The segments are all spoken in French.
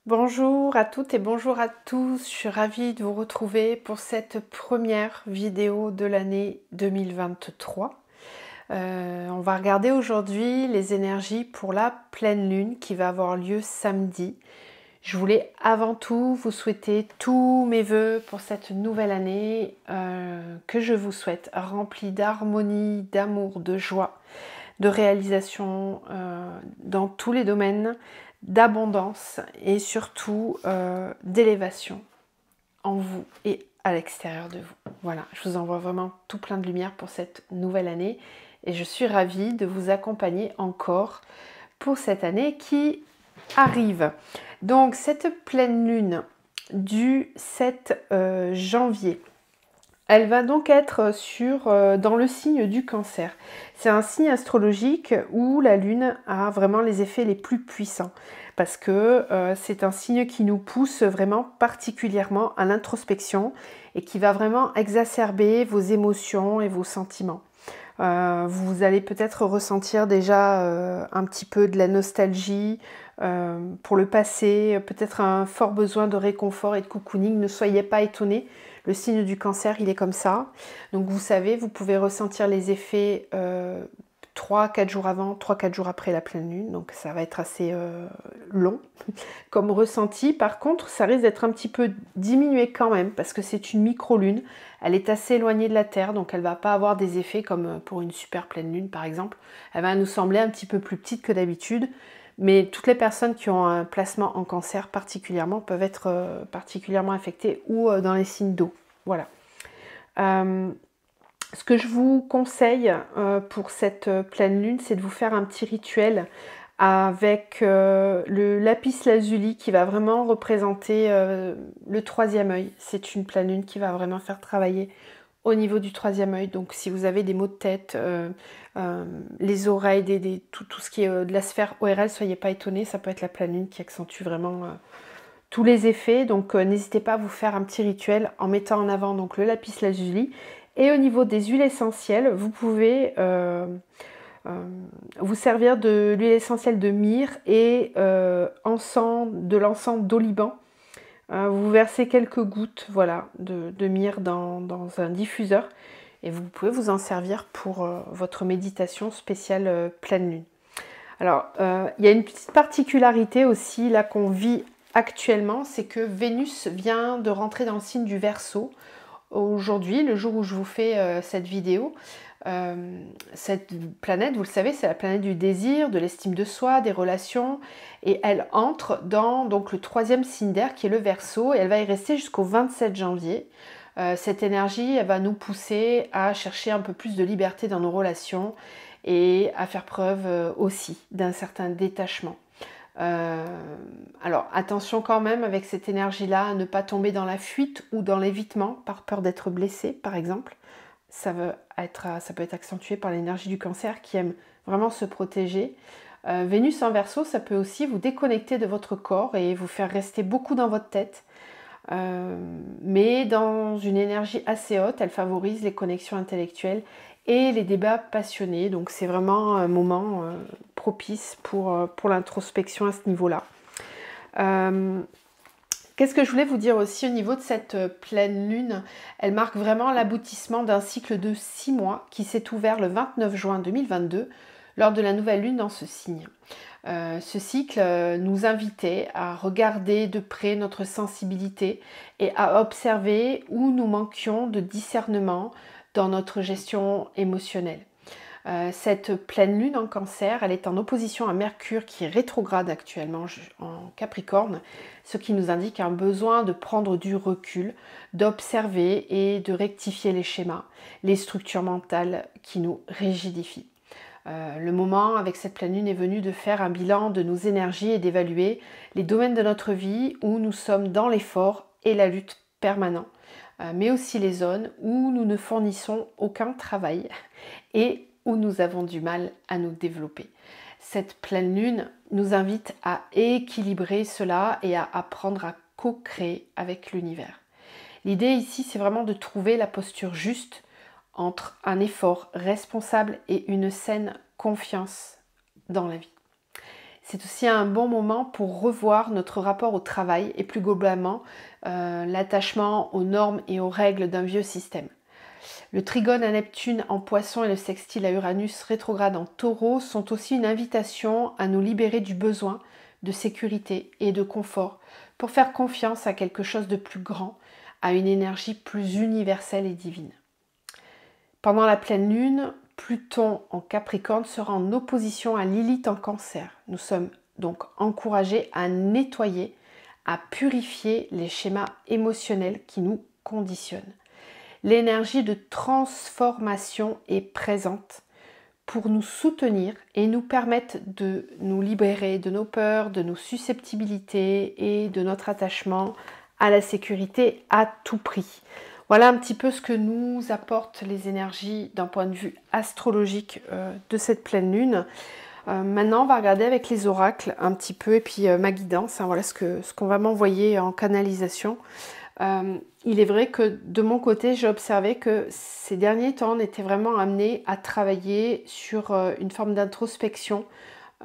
Bonjour à toutes et bonjour à tous, je suis ravie de vous retrouver pour cette première vidéo de l'année 2023. On va regarder aujourd'hui les énergies pour la pleine lune qui va avoir lieu samedi. Je voulais avant tout vous souhaiter tous mes vœux pour cette nouvelle année que je vous souhaite remplie d'harmonie, d'amour, de joie, de réalisation dans tous les domaines, d'abondance et surtout d'élévation en vous et à l'extérieur de vous. Voilà, je vous envoie vraiment tout plein de lumière pour cette nouvelle année et je suis ravie de vous accompagner encore pour cette année qui arrive. Donc cette pleine lune du 7 janvier, elle va donc être dans le signe du Cancer. C'est un signe astrologique où la Lune a vraiment les effets les plus puissants parce que c'est un signe qui nous pousse vraiment particulièrement à l'introspection et qui va vraiment exacerber vos émotions et vos sentiments. Vous allez peut-être ressentir déjà un petit peu de la nostalgie pour le passé, peut-être un fort besoin de réconfort et de cocooning. Ne soyez pas étonnés. Le signe du Cancer, il est comme ça. Donc vous savez, vous pouvez ressentir les effets 3-4 jours avant, 3-4 jours après la pleine lune. Donc ça va être assez long comme ressenti. Par contre, ça risque d'être un petit peu diminué quand même parce que c'est une micro-lune. Elle est assez éloignée de la Terre, donc elle ne va pas avoir des effets comme pour une super pleine lune par exemple. Elle va nous sembler un petit peu plus petite que d'habitude. Mais toutes les personnes qui ont un placement en Cancer particulièrement peuvent être particulièrement affectées ou dans les signes d'eau. Voilà. Ce que je vous conseille pour cette pleine lune, c'est de vous faire un petit rituel avec le lapis lazuli qui va vraiment représenter le troisième œil. C'est une pleine lune qui va vraiment faire travailler au niveau du troisième œil. Donc si vous avez des maux de tête, les oreilles, tout ce qui est de la sphère ORL, soyez pas étonnés, ça peut être la pleine lune qui accentue vraiment tous les effets. Donc n'hésitez pas à vous faire un petit rituel en mettant en avant donc le lapis lazuli. Et au niveau des huiles essentielles, vous pouvez vous servir de l'huile essentielle de myrrhe et de l'encens d'oliban. Vous versez quelques gouttes voilà, de myrrhe dans un diffuseur et vous pouvez vous en servir pour votre méditation spéciale pleine lune. Alors, il y a une petite particularité aussi là qu'on vit actuellement, c'est que Vénus vient de rentrer dans le signe du Verseau. Aujourd'hui, le jour où je vous fais cette vidéo, cette planète, vous le savez, c'est la planète du désir, de l'estime de soi, des relations, et elle entre dans donc, le troisième signe d'air qui est le Verseau, et elle va y rester jusqu'au 27 janvier. Cette énergie, elle va nous pousser à chercher un peu plus de liberté dans nos relations et à faire preuve aussi d'un certain détachement. Alors attention quand même avec cette énergie-là à ne pas tomber dans la fuite ou dans l'évitement par peur d'être blessé par exemple. Ça peut être accentué par l'énergie du Cancer qui aime vraiment se protéger. Vénus en Verseau, ça peut aussi vous déconnecter de votre corps et vous faire rester beaucoup dans votre tête. Mais dans une énergie assez haute, elle favorise les connexions intellectuelles et les débats passionnés. Donc c'est vraiment un moment propice pour l'introspection à ce niveau-là. Qu'est-ce que je voulais vous dire aussi au niveau de cette pleine lune? Elle marque vraiment l'aboutissement d'un cycle de 6 mois qui s'est ouvert le 29 juin 2022 lors de la nouvelle lune dans ce signe. Ce cycle nous invitait à regarder de près notre sensibilité et à observer où nous manquions de discernement dans notre gestion émotionnelle. Cette pleine lune en Cancer, elle est en opposition à Mercure qui est rétrograde actuellement en Capricorne, ce qui nous indique un besoin de prendre du recul, d'observer et de rectifier les schémas, les structures mentales qui nous rigidifient. Le moment avec cette pleine lune est venu de faire un bilan de nos énergies et d'évaluer les domaines de notre vie où nous sommes dans l'effort et la lutte permanent, mais aussi les zones où nous ne fournissons aucun travail et où nous avons du mal à nous développer. Cette pleine lune nous invite à équilibrer cela et à apprendre à co-créer avec l'univers. L'idée ici, c'est vraiment de trouver la posture juste entre un effort responsable et une saine confiance dans la vie. c'est aussi un bon moment pour revoir notre rapport au travail et plus globalement l'attachement aux normes et aux règles d'un vieux système. Le trigone à Neptune en Poisson et le sextile à Uranus rétrograde en Taureau sont aussi une invitation à nous libérer du besoin de sécurité et de confort pour faire confiance à quelque chose de plus grand, à une énergie plus universelle et divine. Pendant la pleine lune, Pluton en Capricorne sera en opposition à Lilith en Cancer. Nous sommes donc encouragés à nettoyer, à purifier les schémas émotionnels qui nous conditionnent. L'énergie de transformation est présente pour nous soutenir et nous permettre de nous libérer de nos peurs, de nos susceptibilités et de notre attachement à la sécurité à tout prix. Voilà un petit peu ce que nous apportent les énergies d'un point de vue astrologique de cette pleine lune. Maintenant, on va regarder avec les oracles un petit peu et puis ma guidance. Hein, voilà ce qu'on va m'envoyer en canalisation. Il est vrai que de mon côté, j'ai observé que ces derniers temps, on était vraiment amené à travailler sur une forme d'introspection.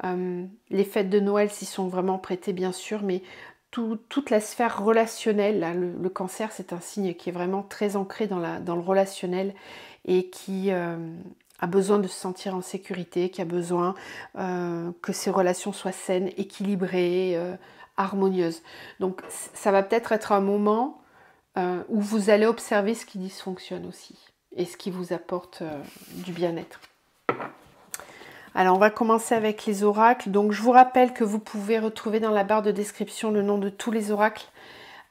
Les fêtes de Noël s'y sont vraiment prêtées, bien sûr, mais toute la sphère relationnelle, là, le cancer, c'est un signe qui est vraiment très ancré dans le relationnel et qui a besoin de se sentir en sécurité, qui a besoin que ses relations soient saines, équilibrées, harmonieuses. Donc ça va peut-être être un moment où vous allez observer ce qui dysfonctionne aussi et ce qui vous apporte du bien-être. Alors on va commencer avec les oracles. Donc je vous rappelle que vous pouvez retrouver dans la barre de description le nom de tous les oracles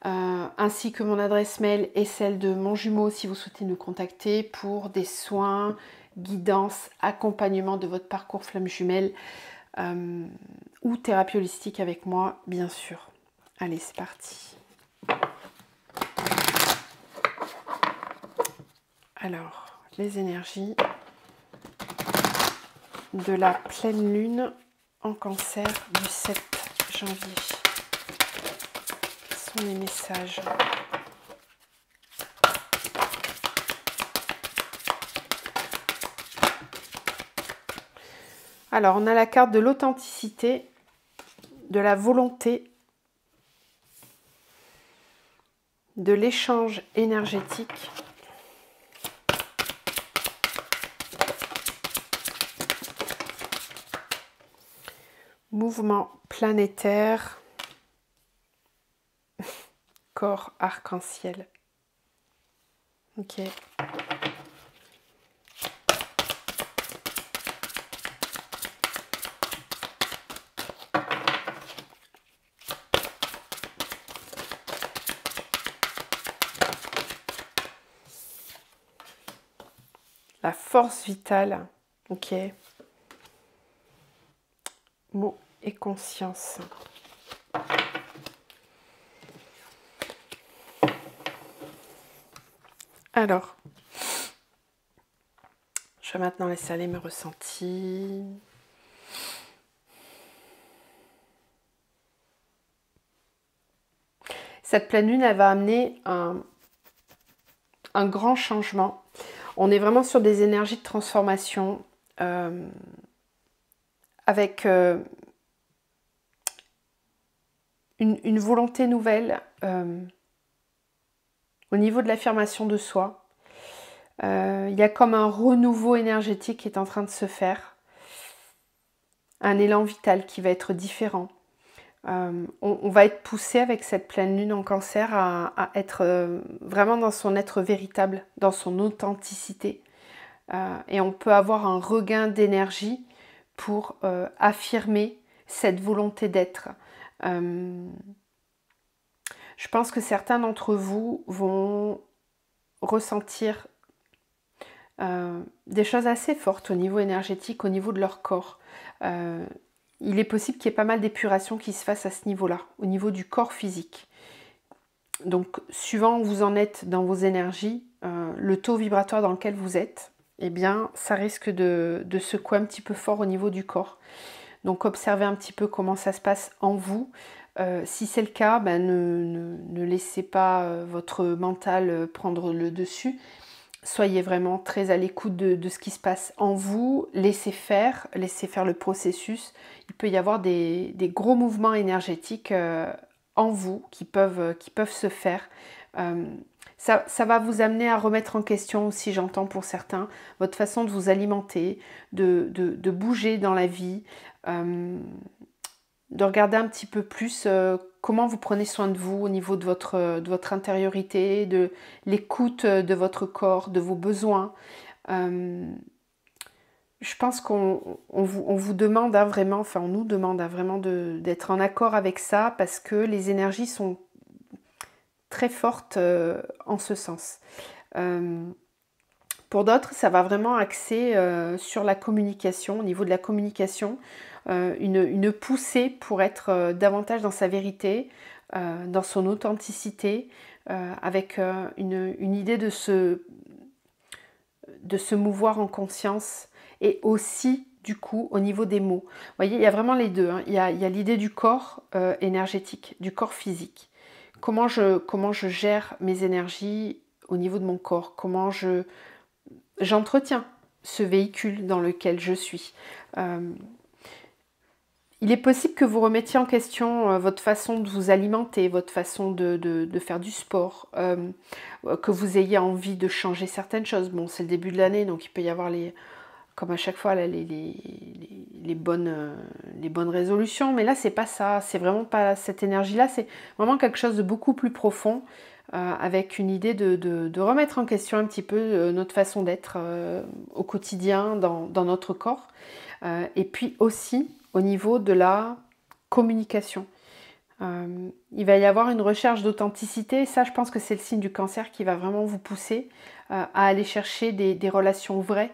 ainsi que mon adresse mail et celle de mon jumeau si vous souhaitez nous contacter pour des soins, guidance, accompagnement de votre parcours flamme jumelle ou thérapie holistique avec moi bien sûr. Allez, c'est parti. Alors, les énergies de la pleine lune en Cancer du 7 janvier. Quels sont les messages ? Alors, on a la carte de l'authenticité, de la volonté, de l'échange énergétique, mouvement planétaire, corps arc-en-ciel. Ok. La force vitale. Ok. Mots et conscience. Alors, je vais maintenant laisser aller mes ressentis. Cette pleine lune, elle va amener un grand changement. On est vraiment sur des énergies de transformation avec une volonté nouvelle au niveau de l'affirmation de soi. Il y a comme un renouveau énergétique qui est en train de se faire. Un élan vital qui va être différent. On va être poussé avec cette pleine lune en Cancer à être vraiment dans son être véritable, dans son authenticité. Et on peut avoir un regain d'énergie pour affirmer cette volonté d'être. Je pense que certains d'entre vous vont ressentir des choses assez fortes au niveau énergétique, au niveau de leur corps. Il est possible qu'il y ait pas mal d'épuration qui se fasse à ce niveau-là, au niveau du corps physique. Donc, suivant où vous en êtes dans vos énergies, le taux vibratoire dans lequel vous êtes, eh bien, ça risque de secouer un petit peu fort au niveau du corps. Donc, observez un petit peu comment ça se passe en vous. Si c'est le cas, ben, ne laissez pas votre mental prendre le dessus. soyez vraiment très à l'écoute de ce qui se passe en vous, laissez faire le processus. Il peut y avoir des gros mouvements énergétiques en vous qui peuvent se faire. Ça va vous amener à remettre en question aussi, j'entends pour certains, votre façon de vous alimenter, de bouger dans la vie, de regarder un petit peu plus comment vous prenez soin de vous au niveau de votre intériorité, de l'écoute de votre corps, de vos besoins. Je pense qu'on vous demande vraiment, enfin on nous demande vraiment d'être en accord avec ça parce que les énergies sont très fortes en ce sens. Pour d'autres, ça va vraiment axer sur la communication, au niveau de la communication, une poussée pour être davantage dans sa vérité, dans son authenticité, avec une idée de se mouvoir en conscience et aussi du coup au niveau des mots. Vous voyez, il y a vraiment les deux, hein. Il y a l'idée du corps énergétique, du corps physique. Comment je gère mes énergies au niveau de mon corps, comment j'entretiens ce véhicule dans lequel je suis. Il est possible que vous remettiez en question votre façon de vous alimenter, votre façon de faire du sport, que vous ayez envie de changer certaines choses. Bon, c'est le début de l'année, donc il peut y avoir, comme à chaque fois, là, les bonnes résolutions. Mais là, c'est pas ça, c'est vraiment pas cette énergie-là, c'est vraiment quelque chose de beaucoup plus profond, avec une idée de remettre en question un petit peu notre façon d'être au quotidien, dans notre corps. Et puis aussi au niveau de la communication. Il va y avoir une recherche d'authenticité. Ça, je pense que c'est le signe du Cancer qui va vraiment vous pousser à aller chercher des relations vraies,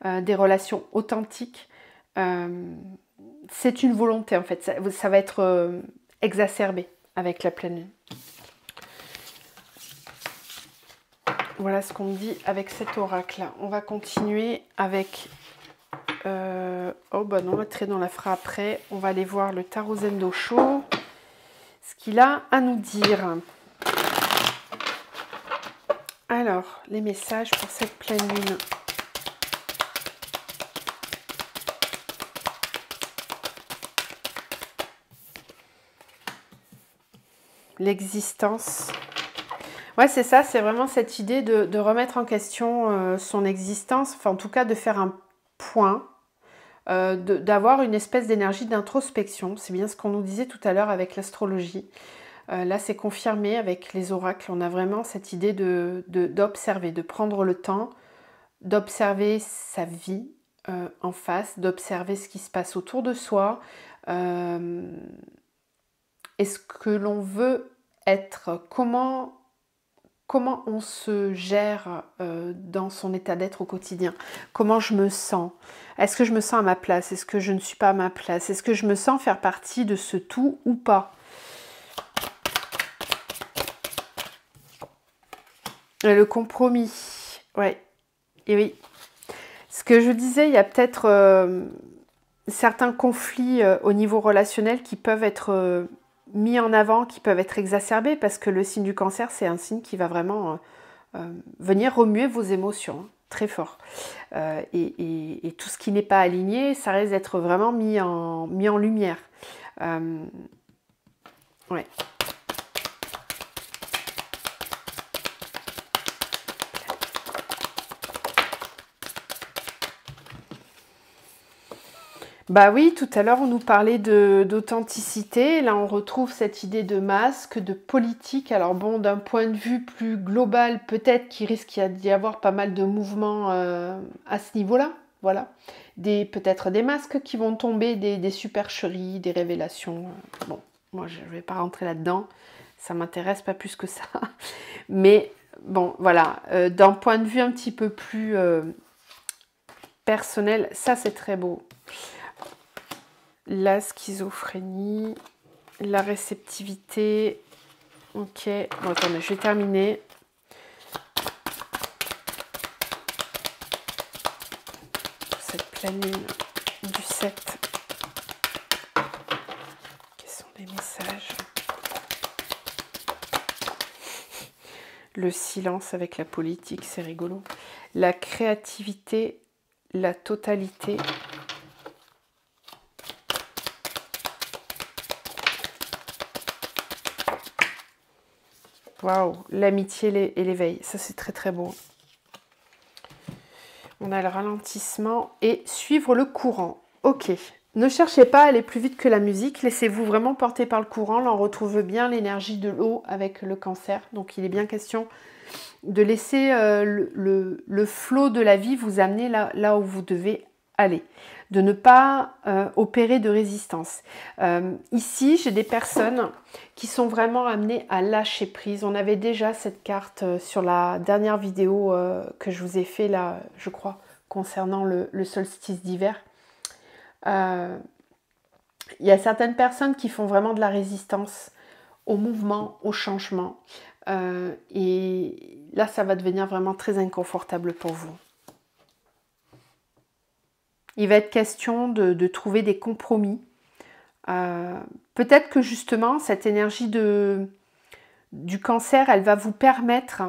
des relations authentiques. C'est une volonté en fait. Ça va être exacerbé avec la pleine lune. Voilà ce qu'on me dit avec cet oracle. On va continuer avec... oh bah non, la Trédon la fera après. On va aller voir le tarot Zendosho. Ce qu'il a à nous dire. Alors, les messages pour cette pleine lune. L'existence. Ouais, c'est ça, c'est vraiment cette idée de remettre en question son existence, enfin en tout cas de faire un point, d'avoir une espèce d'énergie d'introspection. C'est bien ce qu'on nous disait tout à l'heure avec l'astrologie. Là, c'est confirmé avec les oracles. On a vraiment cette idée d'observer, de prendre le temps, d'observer sa vie en face, d'observer ce qui se passe autour de soi. Est-ce que l'on veut être, comment on se gère dans son état d'être au quotidien? Comment je me sens? Est-ce que je me sens à ma place? Est-ce que je ne suis pas à ma place? Est-ce que je me sens faire partie de ce tout ou pas? Le compromis, ouais, et oui. Ce que je disais, il y a peut-être certains conflits au niveau relationnel qui peuvent être mis en avant, qui peuvent être exacerbés, parce que le signe du Cancer, c'est un signe qui va vraiment venir remuer vos émotions, hein, très fort. Et tout ce qui n'est pas aligné, ça risque d'être vraiment mis en lumière. Ouais. Bah oui, tout à l'heure on nous parlait d'authenticité, là on retrouve cette idée de masque, de politique. Alors bon, d'un point de vue plus global, peut-être qu'il risque d'y avoir pas mal de mouvements à ce niveau-là, voilà. Peut-être des masques qui vont tomber, des supercheries, des révélations. Bon, moi je ne vais pas rentrer là-dedans, ça m'intéresse pas plus que ça. Mais bon, voilà, d'un point de vue un petit peu plus personnel, ça c'est très beau. La schizophrénie, la réceptivité. Ok, bon attendez, je vais terminer. Cette pleine lune du 7. Quels sont les messages? Le silence avec la politique, c'est rigolo. La créativité, la totalité. Waouh, l'amitié et l'éveil. Ça, c'est très très beau. On a le ralentissement et suivre le courant. Ok. Ne cherchez pas à aller plus vite que la musique. Laissez-vous vraiment porter par le courant. Là, on retrouve bien l'énergie de l'eau avec le cancer. Donc, il est bien question de laisser le flot de la vie vous amener là où vous devez aller. De ne pas opérer de résistance. Ici, j'ai des personnes qui sont vraiment amenées à lâcher prise. On avait déjà cette carte sur la dernière vidéo que je vous ai fait là, je crois, concernant le solstice d'hiver. Il y a certaines personnes qui font vraiment de la résistance au mouvement, au changement. Et là, ça va devenir vraiment très inconfortable pour vous. Il va être question de trouver des compromis. Peut-être que justement, cette énergie du cancer, elle va vous permettre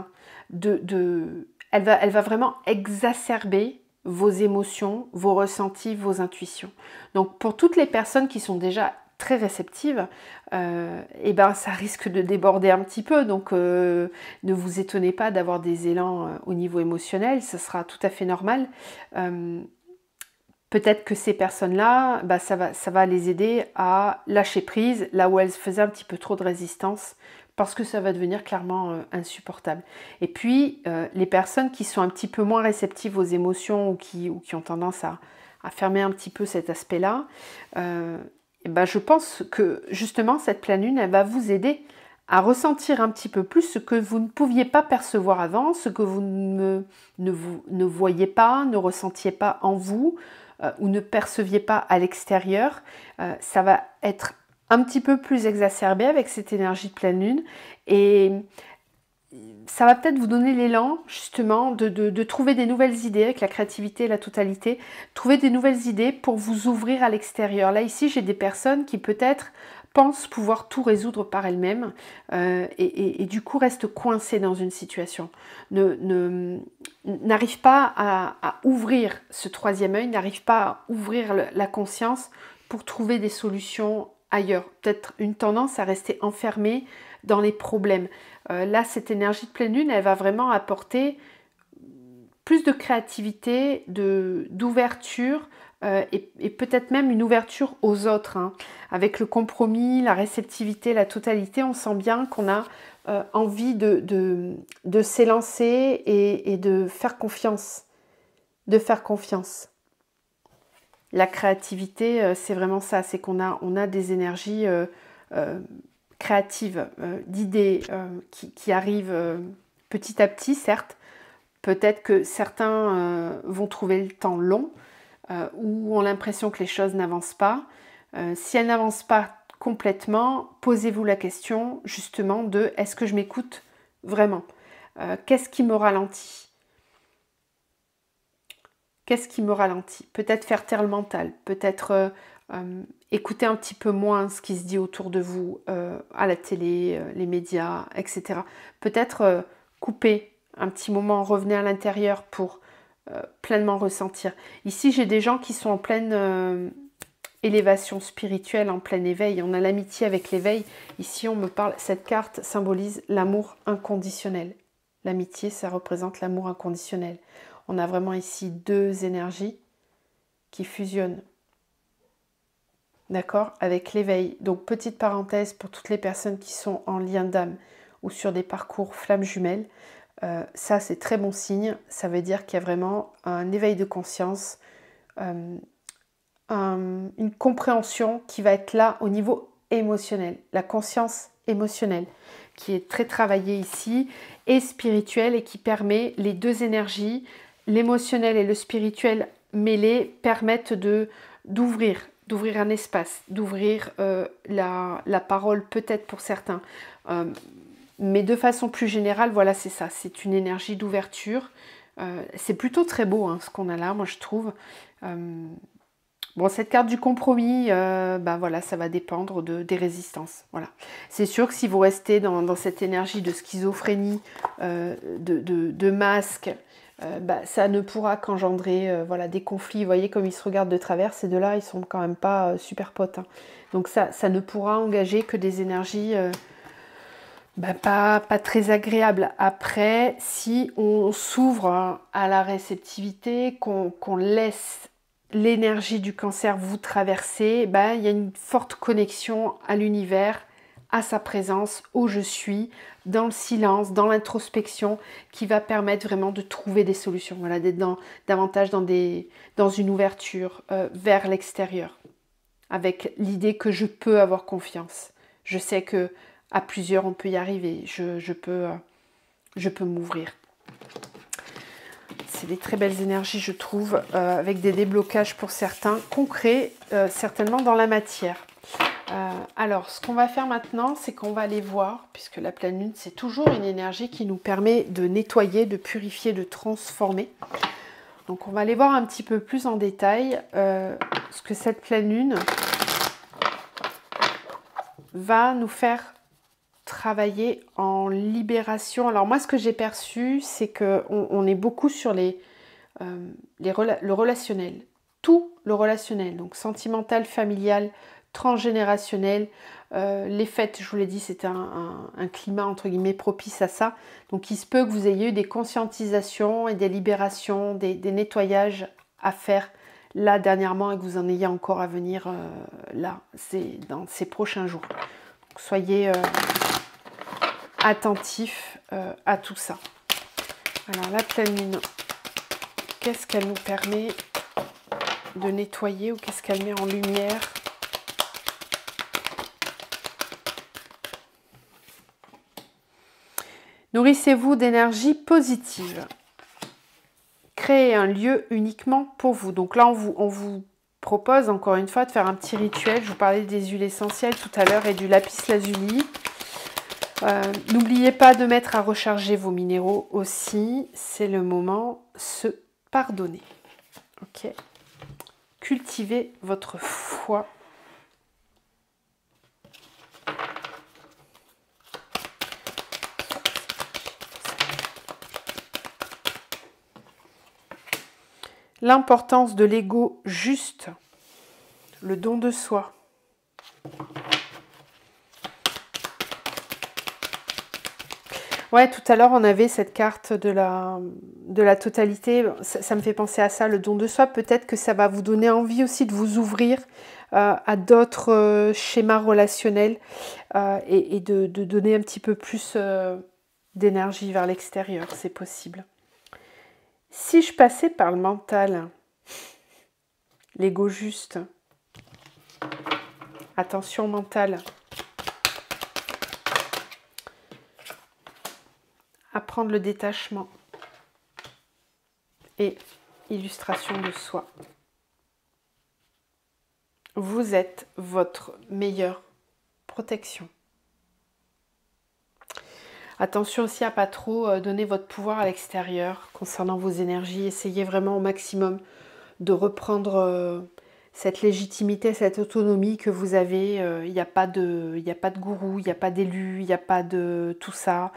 elle va vraiment exacerber vos émotions, vos ressentis, vos intuitions. Donc pour toutes les personnes qui sont déjà très réceptives, et ben ça risque de déborder un petit peu. Donc ne vous étonnez pas d'avoir des élans au niveau émotionnel, ça sera tout à fait normal. Peut-être que ces personnes-là, bah, ça va les aider à lâcher prise là où elles faisaient un petit peu trop de résistance, parce que ça va devenir clairement insupportable. Et puis, les personnes qui sont un petit peu moins réceptives aux émotions ou qui ont tendance à fermer un petit peu cet aspect-là, et ben, je pense que justement, cette pleine lune, elle va vous aider à ressentir un petit peu plus ce que vous ne pouviez pas percevoir avant, ce que vous ne voyiez pas, ne ressentiez pas en vous, ou ne perceviez pas à l'extérieur. Ça va être un petit peu plus exacerbé avec cette énergie de pleine lune, et ça va peut-être vous donner l'élan justement de trouver des nouvelles idées avec la créativité et la totalité, trouver des nouvelles idées pour vous ouvrir à l'extérieur. Là ici j'ai des personnes qui peut-être pensent pouvoir tout résoudre par elles-mêmes et du coup restent coincées dans une situation, n'arrivent pas à ouvrir ce troisième œil, n'arrivent pas à ouvrir la conscience pour trouver des solutions ailleurs. Peut-être une tendance à rester enfermée dans les problèmes. Là, cette énergie de pleine lune, elle va vraiment apporter plus de créativité, d'ouverture et peut-être même une ouverture aux autres. Hein. Avec le compromis, la réceptivité, la totalité, on sent bien qu'on a envie de s'élancer et de faire confiance. La créativité, c'est vraiment ça, c'est qu'on a des énergies créatives, d'idées qui arrivent petit à petit, certes. Peut-être que certains vont trouver le temps long ou ont l'impression que les choses n'avancent pas. Si elles n'avancent pas complètement, posez-vous la question justement de est-ce que je m'écoute vraiment ? Qu'est-ce qui me ralentit ? Qu'est-ce qui me ralentit? Peut-être faire taire le mental, peut-être écouter un petit peu moins ce qui se dit autour de vous, à la télé, les médias, etc. Peut-être couper un petit moment, revenir à l'intérieur pour pleinement ressentir. Ici, j'ai des gens qui sont en pleine élévation spirituelle, en plein éveil. On a l'amitié avec l'éveil. Ici, on me parle, cette carte symbolise l'amour inconditionnel. L'amitié, ça représente l'amour inconditionnel. On a vraiment ici deux énergies qui fusionnent. D'accord? Avec l'éveil. Donc, petite parenthèse pour toutes les personnes qui sont en lien d'âme ou sur des parcours flammes jumelles. Ça, c'est très bon signe. Ça veut dire qu'il y a vraiment un éveil de conscience, une compréhension qui va être là au niveau émotionnel. La conscience émotionnelle qui est très travaillée ici et spirituelle et qui permet les deux énergies, l'émotionnel et le spirituel mêlés, permettent d'ouvrir un espace, d'ouvrir la parole peut-être pour certains. Mais de façon plus générale, voilà, c'est ça. C'est une énergie d'ouverture. C'est plutôt très beau hein, ce qu'on a là, moi je trouve. Bon, cette carte du compromis, ben voilà, ça va dépendre des résistances. Voilà. C'est sûr que si vous restez dans cette énergie de schizophrénie, de masque, bah, ça ne pourra qu'engendrer voilà, des conflits. Vous voyez comme ils se regardent de travers, ces deux-là, ils sont quand même pas super potes. Hein. Donc ça ne pourra engager que des énergies bah, pas très agréables. Après, si on s'ouvre à la réceptivité, qu'on laisse l'énergie du cancer vous traverser, bah, il y a une forte connexion à l'univers, à sa présence, au je suis, dans le silence, dans l'introspection, qui va permettre vraiment de trouver des solutions, voilà, d'être davantage dans une ouverture vers l'extérieur, avec l'idée que je peux avoir confiance. Je sais que à plusieurs on peut y arriver, je peux m'ouvrir. C'est des très belles énergies, je trouve, avec des déblocages pour certains, concrets, certainement dans la matière. Alors, ce qu'on va faire maintenant, c'est qu'on va aller voir, puisque la pleine lune, c'est toujours une énergie qui nous permet de nettoyer, de purifier, de transformer. Donc, on va aller voir un petit peu plus en détail ce que cette pleine lune va nous faire travailler en libération. Alors moi, ce que j'ai perçu, c'est qu'on est beaucoup sur le relationnel. Tout le relationnel, donc sentimental, familial, transgénérationnel. Les fêtes, je vous l'ai dit, c'était un climat entre guillemets propice à ça. Donc il se peut que vous ayez eu des conscientisations et des libérations, des nettoyages à faire là dernièrement et que vous en ayez encore à venir là, c'est dans ces prochains jours. Donc, soyez attentifs à tout ça. Alors la pleine lune, qu'est-ce qu'elle nous permet de nettoyer ou qu'est-ce qu'elle met en lumière? Nourrissez-vous d'énergie positive. Créez un lieu uniquement pour vous. Donc là, on vous propose encore une fois de faire un petit rituel. Je vous parlais des huiles essentielles tout à l'heure et du lapis lazuli. N'oubliez pas de mettre à recharger vos minéraux aussi. C'est le moment de se pardonner. Ok. Cultivez votre foi. L'importance de l'ego juste, le don de soi. Ouais, tout à l'heure, on avait cette carte de la totalité. Ça me fait penser à ça, le don de soi. Peut-être que ça va vous donner envie aussi de vous ouvrir à d'autres schémas relationnels et de donner un petit peu plus d'énergie vers l'extérieur. C'est possible. Si je passais par le mental, l'ego juste, attention mentale, apprendre le détachement et illustration de soi. Vous êtes votre meilleure protection. Attention aussi à ne pas trop donner votre pouvoir à l'extérieur concernant vos énergies. Essayez vraiment au maximum de reprendre cette légitimité, cette autonomie que vous avez. Il n'y a pas de gourou, il n'y a pas d'élu, il n'y a pas de tout ça.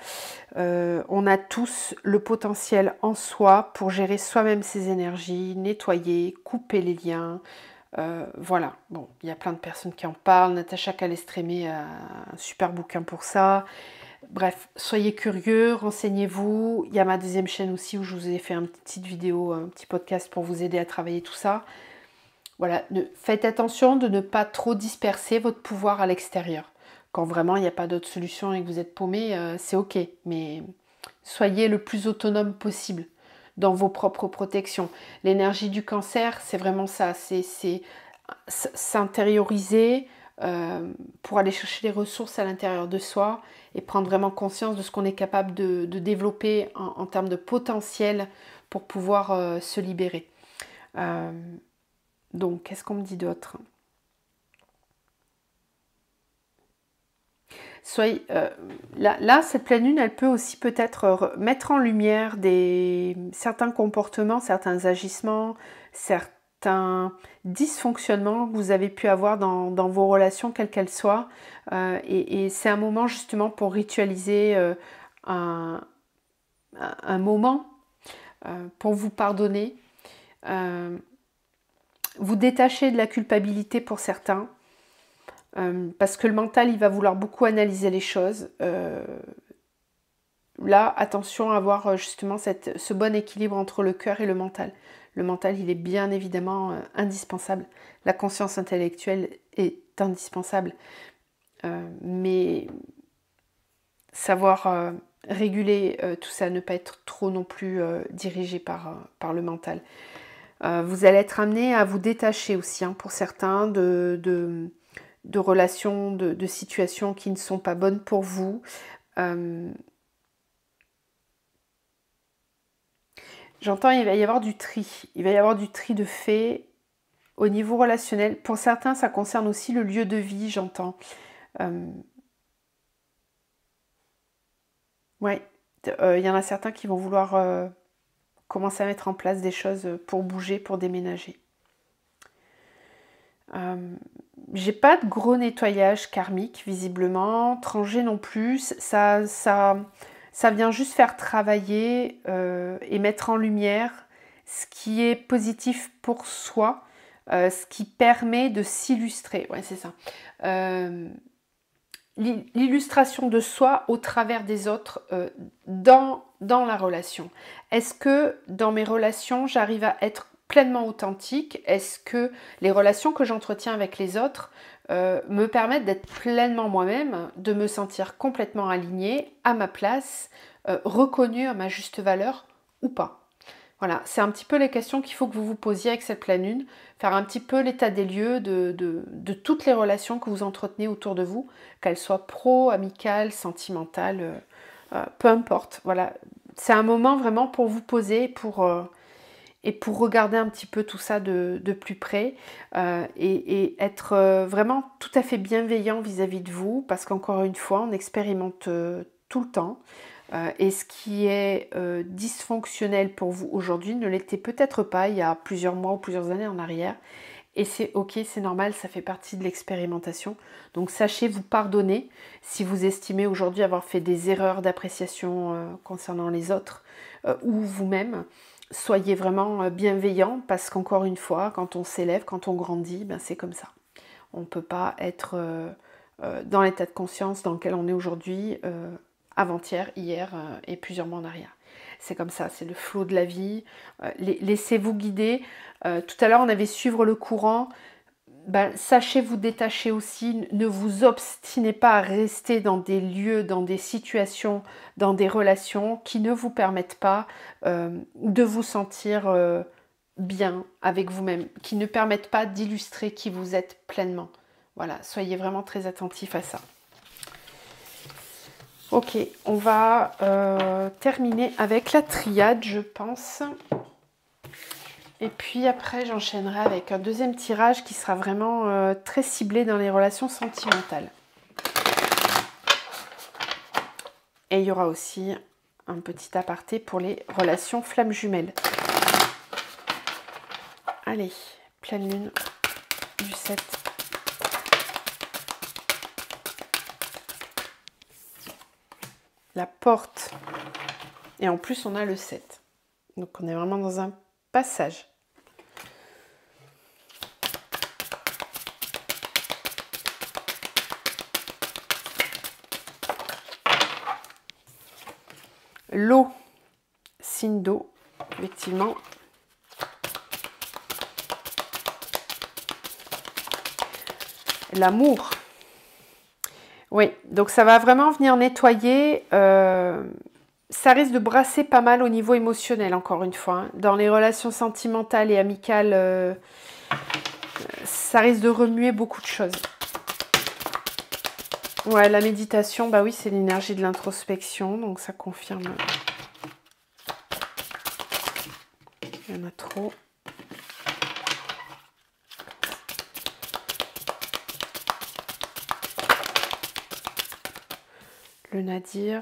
On a tous le potentiel en soi pour gérer soi-même ses énergies, nettoyer, couper les liens. Voilà, bon, il y a plein de personnes qui en parlent. Natacha Calestrémé a un super bouquin pour ça. Bref, soyez curieux, renseignez-vous. Il y a ma deuxième chaîne aussi où je vous ai fait une petite vidéo, un petit podcast pour vous aider à travailler tout ça. Voilà, faites attention de ne pas trop disperser votre pouvoir à l'extérieur. Quand vraiment il n'y a pas d'autre solution et que vous êtes paumé, c'est ok. Mais soyez le plus autonome possible dans vos propres protections. L'énergie du cancer, c'est vraiment ça. C'est s'intérioriser pour aller chercher les ressources à l'intérieur de soi et prendre vraiment conscience de ce qu'on est capable de développer en termes de potentiel pour pouvoir se libérer. Donc, qu'est-ce qu'on me dit d'autre? Là, cette pleine lune, elle peut aussi peut-être mettre en lumière certains comportements, certains agissements, certains dysfonctionnements que vous avez pu avoir dans vos relations, quelles qu'elles soient. Et c'est un moment justement pour ritualiser un moment pour vous pardonner, vous détacher de la culpabilité pour certains, parce que le mental, il va vouloir beaucoup analyser les choses. Là, attention à avoir justement ce bon équilibre entre le cœur et le mental. Le mental, il est bien évidemment indispensable. La conscience intellectuelle est indispensable. Mais savoir réguler tout ça, ne pas être trop non plus dirigé par le mental. Vous allez être amené à vous détacher aussi, hein, pour certains, de relations, de situations qui ne sont pas bonnes pour vous. J'entends, il va y avoir du tri. Il va y avoir du tri de fait au niveau relationnel. Pour certains, ça concerne aussi le lieu de vie, j'entends. Ouais, il y en a certains qui vont vouloir commencer à mettre en place des choses pour bouger, pour déménager. J'ai pas de gros nettoyage karmique, visiblement. Tranché non plus. Ça vient juste faire travailler et mettre en lumière ce qui est positif pour soi, ce qui permet de s'illustrer. Ouais, c'est ça. L'illustration de soi au travers des autres dans la relation. Est-ce que dans mes relations, j'arrive à être pleinement authentique? Est-ce que les relations que j'entretiens avec les autres me permettent d'être pleinement moi-même, de me sentir complètement alignée, à ma place, reconnue à ma juste valeur ou pas? Voilà, c'est un petit peu les questions qu'il faut que vous vous posiez avec cette pleine lune, faire un petit peu l'état des lieux de toutes les relations que vous entretenez autour de vous, qu'elles soient pro, amicales, sentimentales, peu importe. Voilà, c'est un moment vraiment pour vous poser et pour regarder un petit peu tout ça de plus près et être vraiment tout à fait bienveillant vis-à-vis de vous, parce qu'encore une fois, on expérimente tout le temps. Et ce qui est dysfonctionnel pour vous aujourd'hui ne l'était peut-être pas il y a plusieurs mois ou plusieurs années en arrière. Et c'est ok, c'est normal, ça fait partie de l'expérimentation. Donc sachez vous pardonner si vous estimez aujourd'hui avoir fait des erreurs d'appréciation concernant les autres ou vous-même. Soyez vraiment bienveillant, parce qu'encore une fois, quand on s'élève, quand on grandit, ben c'est comme ça. On ne peut pas être dans l'état de conscience dans lequel on est aujourd'hui avant-hier, hier et plusieurs mois en arrière. C'est comme ça, c'est le flot de la vie. Laissez-vous guider. Tout à l'heure, on avait suivre le courant. Ben, sachez vous détacher aussi. Ne vous obstinez pas à rester dans des lieux, dans des situations, dans des relations qui ne vous permettent pas de vous sentir bien avec vous-même, qui ne permettent pas d'illustrer qui vous êtes pleinement. Voilà, soyez vraiment très attentifs à ça. Ok, on va terminer avec la triade, je pense. Et puis après, j'enchaînerai avec un deuxième tirage qui sera vraiment très ciblé dans les relations sentimentales. Et il y aura aussi un petit aparté pour les relations flammes jumelles. Allez, pleine lune du 7. La porte. Et en plus, on a le 7. Donc, on est vraiment dans un passage. L'eau, signe d'eau, effectivement. L'amour. Oui, donc ça va vraiment venir nettoyer. Ça risque de brasser pas mal au niveau émotionnel, encore une fois. Hein. Dans les relations sentimentales et amicales, ça risque de remuer beaucoup de choses. Ouais, la méditation, bah oui, c'est l'énergie de l'introspection, donc ça confirme. Il y en a trop. Le nadir.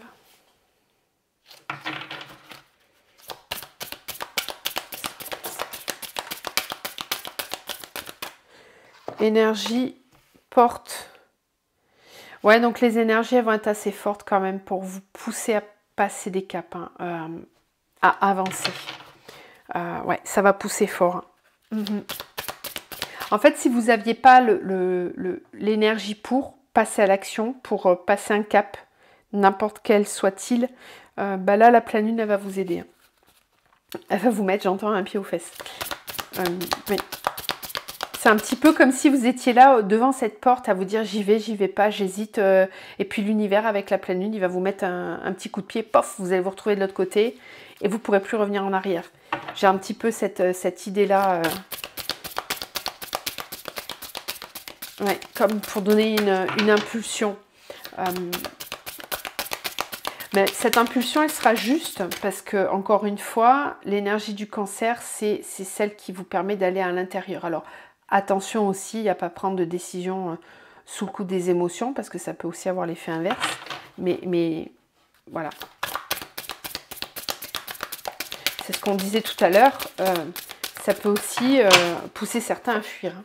énergie porte. Ouais, donc les énergies elles vont être assez fortes quand même pour vous pousser à passer des caps, hein, à avancer. Ouais, ça va pousser fort. Hein. En fait, si vous n'aviez pas l'énergie pour passer à l'action, pour passer un cap, n'importe quel soit-il, bah là, la pleine lune, elle va vous aider. Hein. Elle va vous mettre, j'entends, un pied aux fesses. Oui. C'est un petit peu comme si vous étiez là devant cette porte à vous dire j'y vais pas, j'hésite. Et puis l'univers avec la pleine lune, il va vous mettre un petit coup de pied, pof, vous allez vous retrouver de l'autre côté et vous ne pourrez plus revenir en arrière. J'ai un petit peu cette idée-là. Ouais, comme pour donner une impulsion. Mais cette impulsion, elle sera juste parce que, encore une fois, l'énergie du cancer, c'est celle qui vous permet d'aller à l'intérieur. Alors, attention aussi à ne pas prendre de décision sous le coup des émotions parce que ça peut aussi avoir l'effet inverse. Mais voilà. C'est ce qu'on disait tout à l'heure. Ça peut aussi pousser certains à fuir. Hein,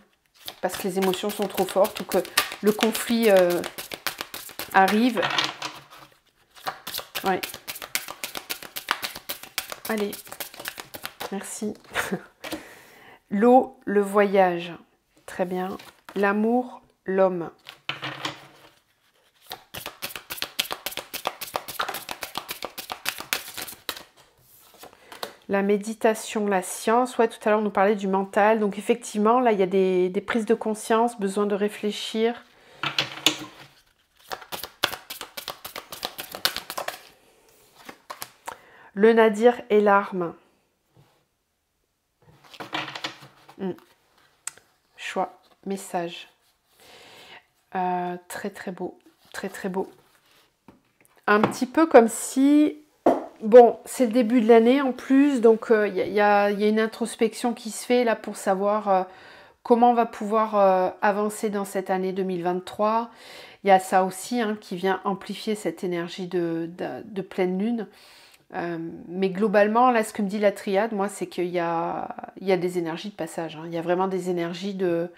parce que les émotions sont trop fortes ou que le conflit arrive. Ouais. Allez. Merci. L'eau, le voyage. Très bien. L'amour, l'homme. La méditation, la science. Ouais, tout à l'heure, on nous parlait du mental. Donc, effectivement, là, il y a des prises de conscience, besoin de réfléchir. Le nadir et l'arme. Choix, message. Très, très beau. Très, très beau. Un petit peu comme si... Bon, c'est le début de l'année en plus, donc il y a une introspection qui se fait là pour savoir comment on va pouvoir avancer dans cette année 2023. Il y a ça aussi hein, qui vient amplifier cette énergie de pleine lune. Mais globalement, là, ce que me dit la triade, moi, c'est qu'il y a des énergies de passage. Hein. Il y a vraiment des énergies de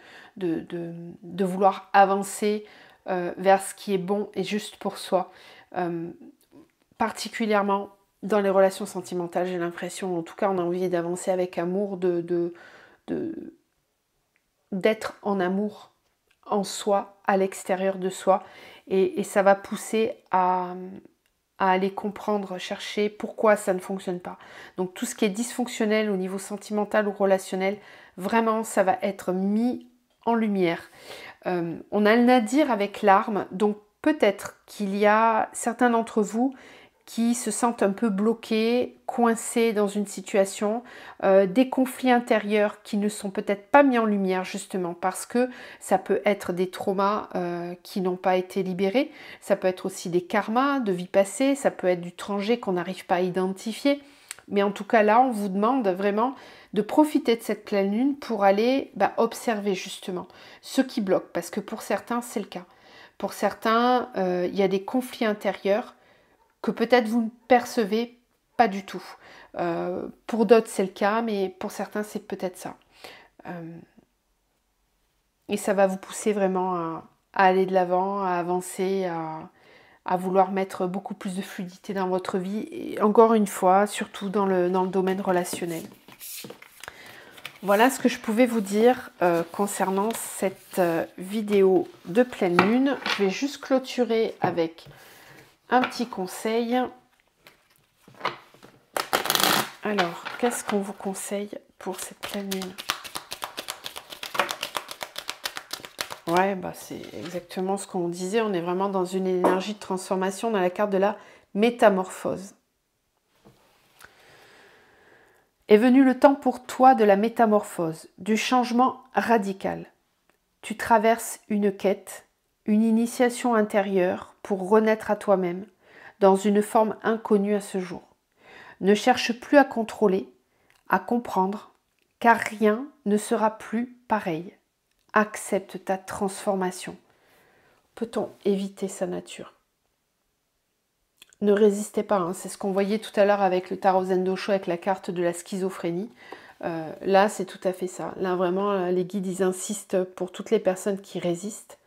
vouloir avancer vers ce qui est bon et juste pour soi. Particulièrement dans les relations sentimentales, j'ai l'impression, en tout cas, on a envie d'avancer avec amour, d'être en amour en soi, à l'extérieur de soi. Et ça va pousser à aller comprendre, chercher pourquoi ça ne fonctionne pas. Donc tout ce qui est dysfonctionnel au niveau sentimental ou relationnel, vraiment, ça va être mis en lumière. On a le nadir avec l'arme, donc peut-être qu'il y a certains d'entre vous qui se sentent un peu bloqués, coincés dans une situation, des conflits intérieurs qui ne sont peut-être pas mis en lumière justement parce que ça peut être des traumas qui n'ont pas été libérés, ça peut être aussi des karmas de vie passée, ça peut être du transgé qu'on n'arrive pas à identifier, mais en tout cas là on vous demande vraiment de profiter de cette pleine lune pour aller observer justement ce qui bloque, parce que pour certains c'est le cas. Pour certains, il y a des conflits intérieurs que peut-être vous ne percevez pas du tout. Pour d'autres, c'est le cas, mais pour certains, c'est peut-être ça. Et ça va vous pousser vraiment à aller de l'avant, à avancer, à vouloir mettre beaucoup plus de fluidité dans votre vie. Et encore une fois, surtout dans le domaine relationnel. Voilà ce que je pouvais vous dire concernant cette vidéo de pleine lune. Je vais juste clôturer avec un petit conseil. Alors, qu'est-ce qu'on vous conseille pour cette pleine lune? Ouais, c'est exactement ce qu'on disait. On est vraiment dans une énergie de transformation dans la carte de la métamorphose. Est venu le temps pour toi de la métamorphose, du changement radical. Tu traverses une quête, une initiation intérieure pour renaître à toi-même, dans une forme inconnue à ce jour. Ne cherche plus à contrôler, à comprendre, car rien ne sera plus pareil. Accepte ta transformation. Peut-on éviter sa nature? Ne résistez pas, hein. C'est ce qu'on voyait tout à l'heure avec le tarot Zendosho, avec la carte de la schizophrénie. Là, c'est tout à fait ça. Là, vraiment, les guides, ils insistent pour toutes les personnes qui résistent.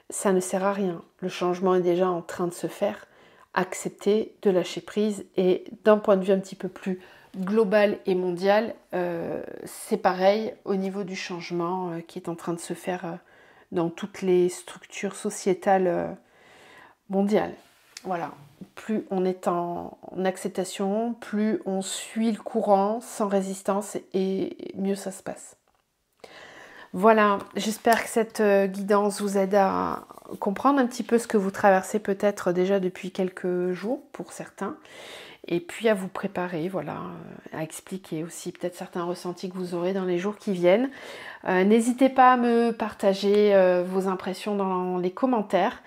Ça ne sert à rien. Le changement est déjà en train de se faire. Accepter de lâcher prise. Et d'un point de vue un petit peu plus global et mondial, c'est pareil au niveau du changement qui est en train de se faire dans toutes les structures sociétales mondiales. Voilà. Plus on est en acceptation, plus on suit le courant sans résistance et mieux ça se passe. Voilà, j'espère que cette guidance vous aide à comprendre un petit peu ce que vous traversez peut-être déjà depuis quelques jours pour certains, et puis à vous préparer, voilà, à expliquer aussi peut-être certains ressentis que vous aurez dans les jours qui viennent. N'hésitez pas à me partager vos impressions dans les commentaires.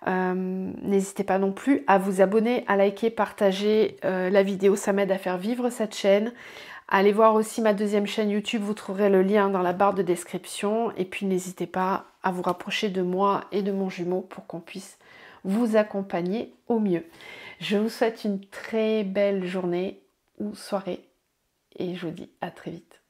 N'hésitez pas non plus à vous abonner, à liker, partager la vidéo, ça m'aide à faire vivre cette chaîne. Allez voir aussi ma deuxième chaîne YouTube, vous trouverez le lien dans la barre de description. Et puis n'hésitez pas à vous rapprocher de moi et de mon jumeau pour qu'on puisse vous accompagner au mieux. Je vous souhaite une très belle journée ou soirée et je vous dis à très vite.